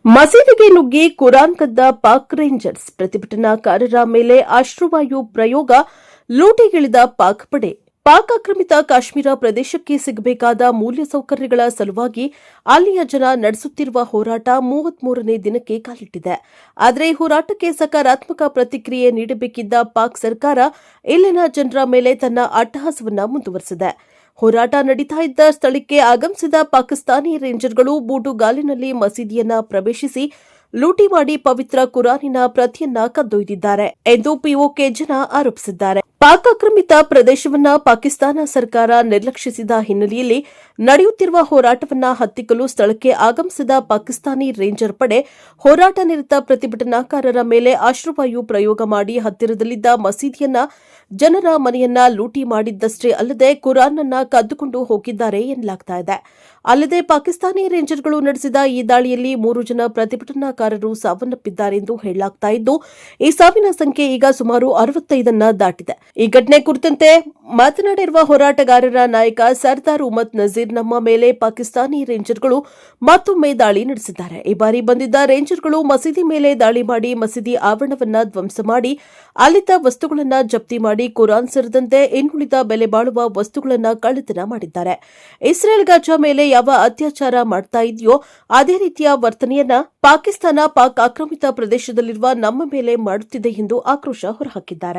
ಮಸೀದಿಗೆ ನುಗ್ಗಿ ಕುರಾನ್ ಕದ್ದ ಪಾಕ್ ರೇಂಜರ್ಸ್, ಪ್ರತಿಭಟನಾಕಾರರ ಮೇಲೆ ಅಶ್ರುವಾಯು ಪ್ರಯೋಗ, ಲೂಟಿಗಿಳಿದ ಪಾಕ್ ಪಡೆ. ಪಾಕ್ ಆಕ್ರಮಿತ ಕಾಶ್ಮೀರ ಪ್ರದೇಶಕ್ಕೆ ಸಿಗಬೇಕಾದ ಮೂಲಸೌಕರ್ಯಗಳ ಸಲುವಾಗಿ ಅಲ್ಲಿಯ ಜನ ನಡೆಸುತ್ತಿರುವ ಹೋರಾಟ 33ನೇ ದಿನಕ್ಕೆ ಕಾಲಿಟ್ಟಿದೆ. ಆದರೆ ಈ ಹೋರಾಟಕ್ಕೆ ಸಕಾರಾತ್ಮಕ ಪ್ರತಿಕ್ರಿಯೆ ನೀಡಬೇಕಿದ್ದ ಪಾಕ್ ಸರ್ಕಾರ ಇಲ್ಲಿನ ಜನರ ಮೇಲೆ ತನ್ನ ಅಟ್ಟಹಾಸವನ್ನ ಮುಂದುವರೆಸಿದೆ. ಹೋರಾಟ ನಡೀತಾ ಇದ್ದ ಸ್ಥಳಕ್ಕೆ ಆಗಮಿಸಿದ ಪಾಕಿಸ್ತಾನಿ ರೇಂಜರ್ಗಳು ಬೂಟುಗಾಲಿನಲ್ಲಿ ಮಸೀದಿಯನ್ನ ಪ್ರವೇಶಿಸಿ ಲೂಟಿ ಮಾಡಿ ಪವಿತ್ರ ಕುರಾನಿನ ಪ್ರತಿಯನ್ನ ಕದ್ದೊಯ್ದಿದ್ದಾರೆ ಎಂದು ಪಿಒಕೆ ಜನ ಆರೋಪಿಸಿದ್ದಾರೆ. ಪಾಕ್ ಆಕ್ರಮಿತ ಪ್ರದೇಶವನ್ನ ಪಾಕಿಸ್ತಾನ ಸರ್ಕಾರ ನಿರ್ಲಕ್ಷಿಸಿದ ಹಿನ್ನೆಲೆಯಲ್ಲಿ ನಡೆಯುತ್ತಿರುವ ಹೋರಾಟವನ್ನ ಹತ್ತಿಕ್ಕಲು ಸ್ಥಳಕ್ಕೆ ಆಗಮಿಸಿದ ಪಾಕಿಸ್ತಾನಿ ರೇಂಜರ್ ಪಡೆ ಹೋರಾಟ ನಿರತ ಪ್ರತಿಭಟನಾಕಾರರ ಮೇಲೆ ಅಶ್ರುವಾಯು ಪ್ರಯೋಗ ಮಾಡಿ ಹತ್ತಿರದಲ್ಲಿದ್ದ ಮಸೀದಿಯನ್ನ, ಜನರ ಮನೆಯನ್ನ ಲೂಟಿ ಮಾಡಿದ್ದಷ್ಟೇ ಅಲ್ಲದೆ ಕುರಾನ್ ಅನ್ನ ಕದ್ದುಕೊಂಡು ಹೋಗಿದ್ದಾರೆ ಎನ್ನಲಾಗ್ತಾ ಇದೆ. ಅಲ್ಲದೆ ಪಾಕಿಸ್ತಾನಿ ರೇಂಜರ್ಗಳು ನಡೆಸಿದ ಈ ದಾಳಿಯಲ್ಲಿ 3 ಜನ ಪ್ರತಿಭಟನಾಕಾರರು ಸಾವನ್ನಪ್ಪಿದ್ದಾರೆ ಎಂದು ಹೇಳಲಾಗ್ತಾ ಇದ್ದು, ಈ ಸಾವಿನ ಸಂಖ್ಯೆ ಈಗ ಸುಮಾರು 65 ದಾಟಿದೆ. ಈ ಘಟನೆ ಕುರಿತಂತೆ ಮಾತನಾಡಿರುವ ಹೋರಾಟಗಾರರ ನಾಯಕ ಸರ್ದಾರ್ ಉಮ್ಮತ್ ನಜೀರ್, ನಮ್ಮ ಮೇಲೆ ಪಾಕಿಸ್ತಾನಿ ರೇಂಜರ್ಗಳು ಮತ್ತೊಮ್ಮೆ ದಾಳಿ ನಡೆಸಿದ್ದಾರೆ. ಈ ಬಾರಿ ಬಂದಿದ್ದ ರೇಂಜರ್ಗಳು ಮಸೀದಿ ಮೇಲೆ ದಾಳಿ ಮಾಡಿ ಮಸೀದಿ ಆವರಣವನ್ನ ಧ್ವಂಸ ಮಾಡಿ ಅಲ್ಲಿದ್ದ ವಸ್ತುಗಳನ್ನು ಜಪ್ತಿ ಮಾಡಿ ಕುರಾನ್ ಸೇರಿದಂತೆ ಇನ್ನುಳಿದ ಬೆಲೆ ಬಾಳುವ ವಸ್ತುಗಳನ್ನು ಕಳ್ಳತನ ಮಾಡಿದ್ದಾರೆ. ಇಸ್ರೇಲ್ ಗಾಜಾ ಮೇಲೆ ಯಾವ ಅತ್ಯಾಚಾರ ಮಾಡ್ತಾ ಇದೆಯೋ ಅದೇ ರೀತಿಯ ವರ್ತನೆಯನ್ನ ಪಾಕಿಸ್ತಾನ ಪಾಕ್ ಆಕ್ರಮಿತ ಪ್ರದೇಶದಲ್ಲಿರುವ ನಮ್ಮ ಮೇಲೆ ಮಾಡುತ್ತಿದೆ ಎಂದು ಆಕ್ರೋಶ ಹೊರಹಾಕಿದ್ದಾರೆ.